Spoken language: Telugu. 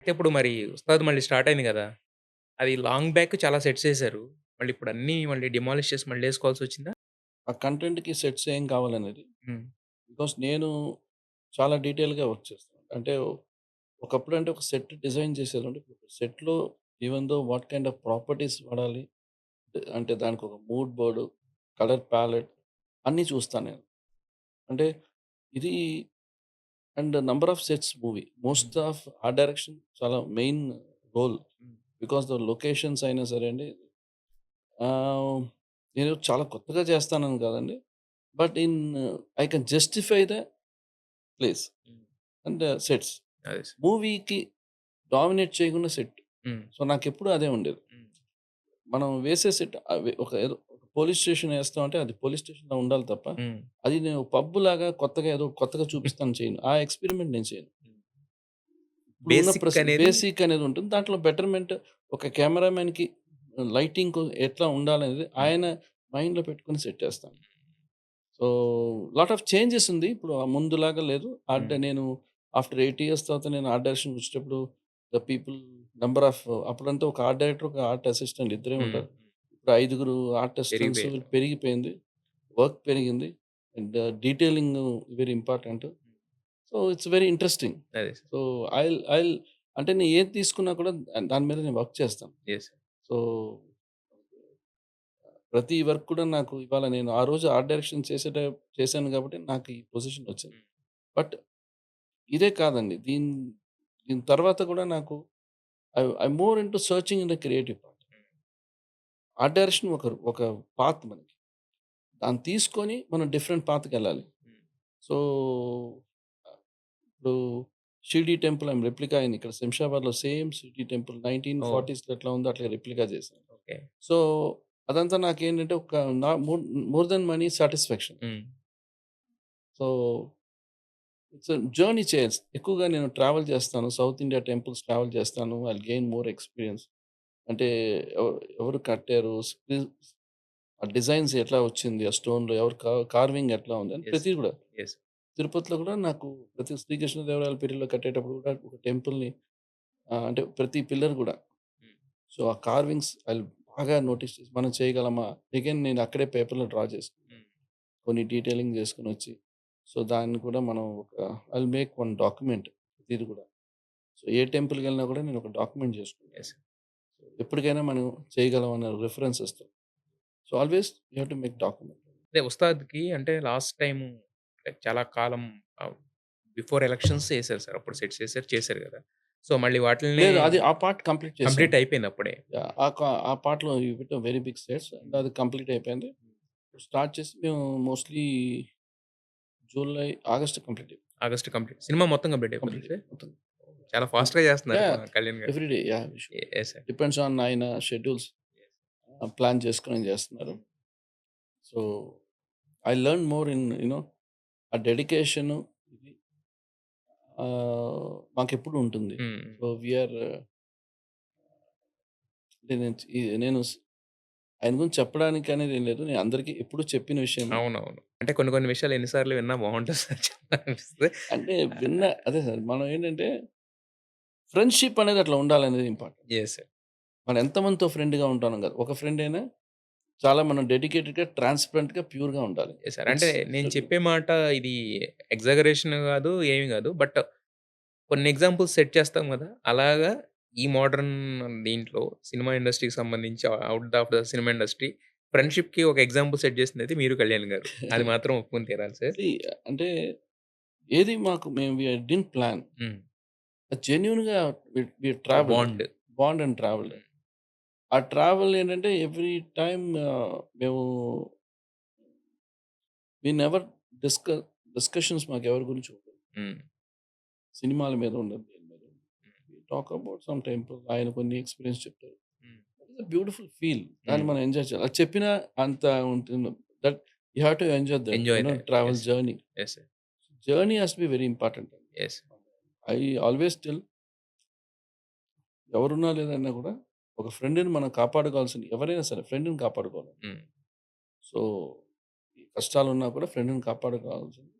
అయితే ఇప్పుడు మరి 'ఉస్తాద్' మళ్ళీ స్టార్ట్ అయింది గదా! అది లాంగ్ బ్యాక్ చాలా సెట్స్ ఎసారు. మళ్ళీ ఇప్పుడు అన్నీ మళ్ళీ డిమాలిష్ చేసి మళ్ళీ ఎసుకోవాల్సొచ్చిందా? ఆ కంటెంట్‌కి సెట్స్ ఏం కావాలనేది. హ్మ్. బికాస్ నేను చాలా డీటెయిల్‌గా వర్క్ చేస్తాను. అంటే ఒకప్పుడంటే ఒక సెట్ డిజైన్ చేసేదంటే సెట్‌లో even though what kind of properties వాడాలి. అంటే దానికొక మూడ్ బోర్డ్, కలర్ ప్యాలెట్ అన్నీ చూస్తాను నేను. అంటే ఇది and number of sets movie. Hmm. Most of art direction చాలా main role. Hmm. Because the locations అయినా సరే అండి. ఆహ్, నేను చాలా కొత్తగా చేస్తానని కాదండి. But I can justify the place hmm. And sets. అదే సార్. మూవీకి డామినేట్ చేయకుండా సెట్. హ్మ్. సో, నాకెప్పుడు అదే ఉండేది. హ్మ్. మనం వేసే సెట్ ఒక ఏదో ఒక పోలీస్ స్టేషన్ ఏస్తామంటే అది పోలీస్ స్టేషన్‌లా ఉండాలి తప్ప, హ్మ్. అది నేను పబ్బులాగా కొత్తగా ఏదో కొత్తగా చూపిస్తాను చేయను. ఆ ఎక్స్‌పెరిమెంట్ నేను చేయను. హ్మ్. ఇప్పుడున్న బేసిక్ అనేది బేసిక్ అనేది ఉంటుంది. దాంట్లో బెటర్‌మెంట్ ఒక కెమెరామెన్‌కి లైటింగ్ ఎట్లా ఉండాలనేది హ్మ్. ఆయన మైండ్‌లో పెట్టుకొని సెట్ చేస్తాను. సో, లాట్ ఆఫ్ చేంజెస్ ఉంది. ఇప్పుడు ముందులాగా లేదు. హ్మ్. నేను ఆఫ్టర్ 8 ఇయర్స్ తర్వాత నేను ఆర్ట్ డైరెక్షన్‌కి వచ్చేటప్పుడు ద పీపుల్ నంబర్ ఆఫ్ అప్పుడంటే ఒక ఆర్ట్ డైరెక్టర్, ఒక ఆర్ట్ అసిస్టెంట్ ఇద్దరే హ్మ్. ఉంటారు. ఇప్పుడు ఐదుగురు ఆర్ట్ అసిస్టెంట్స్ పెరిగిపోయారు. పెరిగిపోయింది. వర్క్ పెరిగింది. And detailing very important. So, it's very interesting. అదే సార్. సో, ఐల్ అంటే నేను ఏది తీసుకున్నా కూడా దాని మీద నేను వర్క్ చేస్తాను. Yes sir. సో, ప్రతి వర్క్ కూడా నాకు ఇవాళ నేను ఆ రోజు ఆర్ట్ డైరెక్షన్ చేశాను కాబట్టి నాకు ఈ పొజిషన్ వచ్చింది. హ్మ్. బట్ ఇదే కాదండి. దీని తర్వాత కూడా నాకు I more into searching in the creative part. హ్మ్. ఆర్ట్ డైరెక్షన్ ఒక పాత్ మనకి. దాన్ని తీసుకొని మనం డిఫరెంట్ పాత్‌కెళ్ళాలి. హ్మ్. సో, ఇప్పుడు షిర్డీ టెంపుల్ రెప్లికా అయింది. ఇక్కడ శంషాబాద్‌లో సేమ్ షిర్డీ టెంపుల్ ఓహ్! 1940స్‌లో ఎట్లా ఉందో అట్లా రెప్లికా చేశాను. ఓకే. సో, అదంతా నాకేంటంటే ఒక నా more more than money satisfaction. హ్మ్. సో, ఇట్స్ జర్నీ చేయాలి. ఎక్కువగా నేను ట్రావెల్ చేస్తాను. సౌత్ ఇండియా టెంపుల్స్ ట్రావెల్ చేస్తాను. I'll gain more experience. అంటే ఎవరు కట్టారు? ఆ డిజైన్స్ ఎట్లా వచ్చింది? ఆ స్టోన్‌లో ఎవరు కార్వింగ్ ఎట్లా ఉంది? అని యెస్. ప్రతీది కూడా. యెస్. తిరుపతిలో కూడా నాకు ప్రతి శ్రీకృష్ణదేవరాయల పీరియడ్‌లో కట్టేటప్పుడు కూడా ఒక టెంపుల్‌ని అంటే ప్రతి పిల్లర్ కూడా. హ్మ్. సో, ఆ కార్వింగ్స్ బాగా నోటీస్ చేసి మనం చేయగలమా? అగైన్ నేను అక్కడే పేపర్‌లో డ్రా చేసుకుంటాను. హ్మ్. కొన్ని డీటెయిలింగ్ చేసుకొనొచ్చి, సో, దాన్ని కూడా మనం మేక్ వన్ డాక్యుమెంట్ ఇది కూడా. సో, ఏ టెంపుల్‌కెళ్ళినా కూడా నేను ఒక డాక్యుమెంట్ చేసుకుంటాను. యెస్. సో, ఎప్పటికైనా మనం చేయగలం అన్న రిఫరెన్సెస్‌తో. So, always you have to make document. అదే 'ఉస్తాద్‌కి' అంటే లాస్ట్ టైము అంటే చాలా కాలం ఆహ్, బిఫోర్ ఎలక్షన్స్ ఎసారు సార్. అప్పుడు సెట్స్ ఎసారు చేసారు గదా! సో, మళ్ళీ వాటిల్ని లేదు అది ఆ పార్ట్ కంప్లీట్ చేశాను. కంప్లీట్ అయిపోయింది అప్పుడే. యాహ్! ఆ పార్ట్‌లో you bit very big stairs and hmm. అది కంప్లీట్ అయిపోయింది. హ్మ్. స్టార్ట్ చేసి మేము మోస్ట్‌లీ ఆగస్ట్ కంప్లీట్ అయిపోయింది. August complete. సినిమా మొత్తం కంప్లీట్ అయిపోయిందా కంప్లీట్ సార్? అయిపోయింది మొత్తం. చాలా మొత్తం. ఫాస్ట్‌గా చేస్తున్నారు యాహ్! కళ్యాణ్ గారు. Every day yeah! We should. Yes sir. Depends on ఆయన షెడ్యూల్స్. యెస్. ప్లాన్ చేసుకొని చేస్తున్నారు. Hmm. So, I learn more in ఆ డెడికేషను ఇది మాకెప్పుడు ఉంటుంది. హ్మ్. సో, వి ఆర్ అంటే నేను ఆయన గురించి చెప్పడానికి అనేది ఏం లేదు. నేను అందరికి ఎప్పుడూ చెప్పిన విషయమే. అవునవును. అంటే కొన్ని కొన్ని విషయాలు ఎన్ని సార్లు విన్నా బావుంటది సార్ చెప్పాలనిపిస్తది. అంటే ఆహ్, అదే సార్ మనం ఏంటంటే ఫ్రెండ్‌షిప్ అనేది అట్లా ఉండాలనేది ఇంపార్టెంట్. Yes sir. మనం ఎంతమందితో ఫ్రెండ్‌గా ఉంటానం కాదు. ఒక ఫ్రెండ్ అయినా చాలా మనం డెడికేటెడ్‌గా, ట్రాన్స్‌పరెంట్‌గా, ప్యూర్‌గా ఉండాలి. Yes sir. అంటే ఇట్స్ నేను షుడ్ బి. చెప్పే మాట ఇది ఎగ్జాగరేషన్ గాదు, ఏమి గాదు. బట్ కొన్ని ఎగ్జాంపుల్స్ సెట్ చేస్తాం గదా! అలాగా ఈ మోడర్న్ దీంట్లో సినిమా ఇండస్ట్రీకి సంబంధించి out of the cinema industry ఫ్రెండ్‌షిప్‌కి ఒక ఎగ్జాంపుల్ సెట్ చేసిందైతే మీరు, కళ్యాణ్ గారు. అది మాత్రం ఒప్పుకొని తీరాలి సార్. సీ అంటే ఏది మాకు వి డిడ్న్ట్ ప్లాన్. హ్మ్. జెన్యూన్‌గా వి ఆ travelled. Bond. Bond and travelled. హ్మ్. ఆ ట్రావెల్ ఏంటంటే ఎవ్రీ టైమ్ మేము వి నెవర్ డిస్క డిస్కషన్స్ మాకెవరి గురించి ఉండదు. హ్మ్. సినిమాల మీద ఉండదు. దేని మీద ఉండదు. Hmm. We talk about some temple ఆయన కొన్ని ఎక్స్‌పీరియన్స్ చెప్తారు. Hmm. That is a beautiful feel. దాన్ని హ్మ్. మనం ఎంజాయ్ చేయాలి. అది చెప్పినా అంత ఉంటుంది. That you have to enjoy the enjoy the travel yes. Journey. Yes sir. Journey has to be very important. Yes. I always tell ఎవరున్నా లేదన్నా కూడా ఒక ఫ్రెండ్‌ని మనం కాపాడుకోవాల్సింది ఎవరైనా సరే ఫ్రెండ్‌ని కాపాడుకోవాలి. హ్మ్. సో, ఈ కష్టాలున్నా కూడా ఫ్రెండ్‌ని కాపాడుకోవాల్సింది